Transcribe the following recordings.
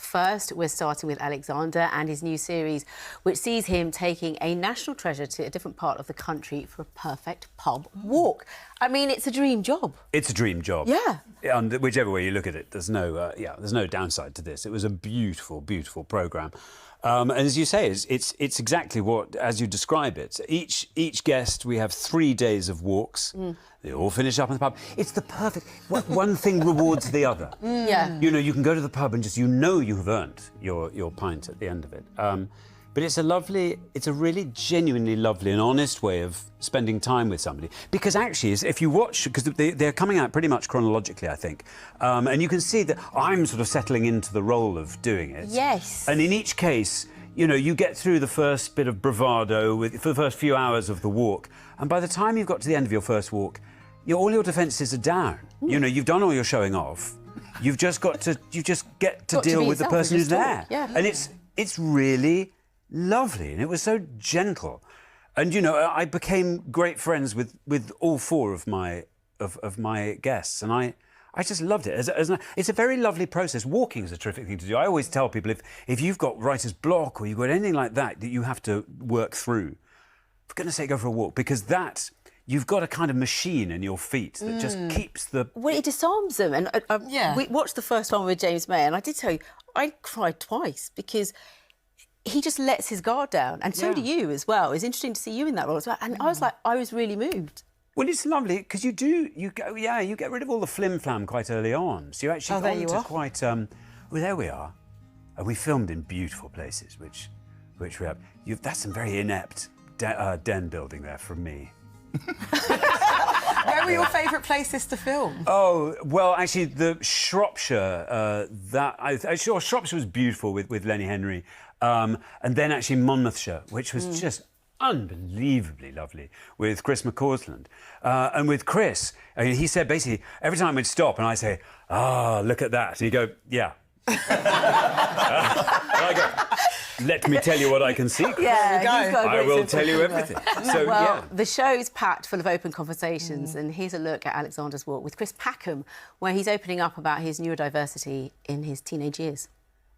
first, we're starting with Alexander and his new series, which sees him taking a national treasure to a different part of the country for a perfect pub walk. I mean, it's a dream job. It's a dream job. Yeah. And whichever way you look at it, there's no downside to this. It was a beautiful, beautiful programme. And as you say, it's exactly what, as you describe it. Each guest, we have 3 days of walks. They all finish up in the pub. It's the perfect... one thing rewards the other. Yeah. You know, you can go to the pub and just, you know you have earned your pint at the end of it. But it's a really genuinely lovely and honest way of spending time with somebody. Because actually, if you watch, because they're coming out pretty much chronologically, I think, and you can see that I'm sort of settling into the role of doing it. Yes. And in each case, you know, you get through the first bit of bravado for the first few hours of the walk, and by the time you've got to the end of your first walk, all your defences are down. You know, you've done all your showing off. You've just got to, get to deal with the person who's there. Yeah. And it's really lovely, and it was so gentle. And, you know, I became great friends with all 4 of my guests, and I just loved it. It's a very lovely process. Walking is a terrific thing to do. I always tell people, if you've got writer's block or you've got anything like that you have to work through, for goodness sake, go for a walk, because you've got a kind of machine in your feet that just keeps the... Well, it disarms them. And we watched the first one with James May, and I did tell you, I cried twice because he just lets his guard down. And so do you as well. It's interesting to see you in that role as well. And I was really moved. Well, it's lovely because you get rid of all the flim-flam quite early on. So you actually there you are. quite... well, there we are. And we filmed in beautiful places, which we have. That's some very inept den building there from me. Where were your favourite places to film? Oh, well, actually, the Shropshire, Shropshire was beautiful with Lenny Henry. And then actually Monmouthshire, which was just unbelievably lovely, with Chris McCausland. And with Chris, I mean, he said basically, every time we'd stop and I say, look at that. And he'd go, yeah. And I go, let me tell you what I can see. Yeah, I will tell you everything. So, well, the show's packed full of open conversations, and here's a look at Alexander's walk with Chris Packham, where he's opening up about his neurodiversity in his teenage years.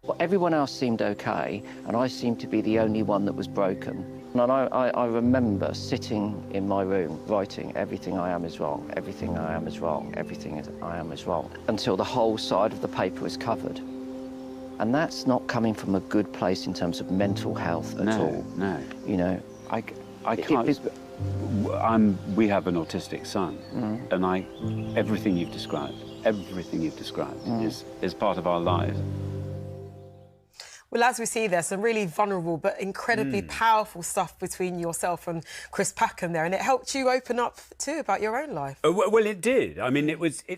Well, everyone else seemed OK, and I seemed to be the only one that was broken. And I remember sitting in my room writing, everything I am is wrong, everything I am is wrong, everything I am is wrong, until the whole side of the paper is covered. And that's not coming from a good place in terms of mental health at all. No. You know, I can't... we have an autistic son, and everything you've described is part of our lives. Well, as we see, there's some really vulnerable but incredibly powerful stuff between yourself and Chris Packham there, and it helped you open up too about your own life. Well, it did. I mean,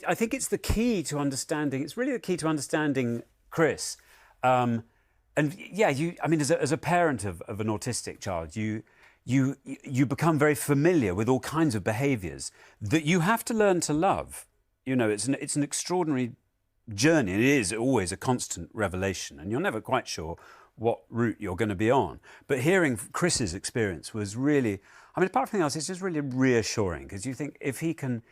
I think it's the key to understanding. It's really the key to understanding Chris. And yeah, I mean, as a parent of an autistic child, you become very familiar with all kinds of behaviours that you have to learn to love. You know, it's an extraordinary journey, and it is always a constant revelation, and you're never quite sure what route you're going to be on. But hearing Chris's experience was really, I mean, apart from anything else, it's just really reassuring, because you think if he can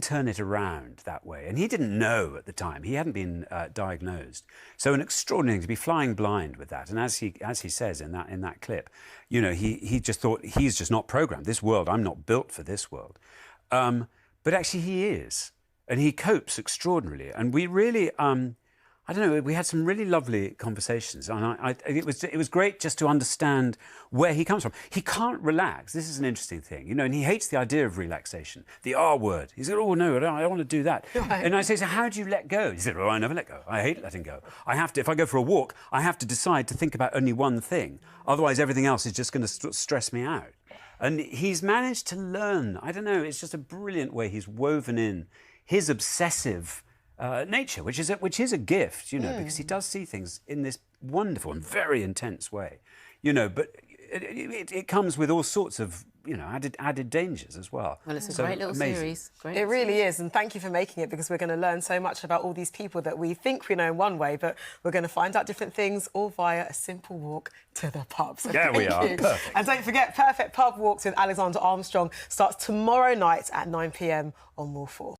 turn it around that way, and he didn't know at the time, he hadn't been diagnosed, so an extraordinary thing to be flying blind with that. And as he says in that clip, you know, he just thought, he's just not programmed. This world, I'm not built for this world. But actually he is. And he copes extraordinarily. And we really, I don't know, we had some really lovely conversations. And it was great just to understand where he comes from. He can't relax. This is an interesting thing, you know, and he hates the idea of relaxation, the R word. He said, oh, no, I don't want to do that. Right. And I say, so how do you let go? He said, well, I never let go. I hate letting go. I have to, if I go for a walk, I have to decide to think about only one thing. Otherwise, everything else is just going to stress me out. And he's managed to learn. I don't know, it's just a brilliant way he's woven in his obsessive nature, which is a gift, you know, because he does see things in this wonderful and very intense way, you know. But it comes with all sorts of, you know, added dangers as well. Well, it's a great little series. It really is, and thank you for making it, because we're going to learn so much about all these people that we think we know in one way, but we're going to find out different things all via a simple walk to the pub. So there we are. Perfect. And don't forget, Perfect Pub Walks with Alexander Armstrong starts tomorrow night at 9 p.m. on More 4.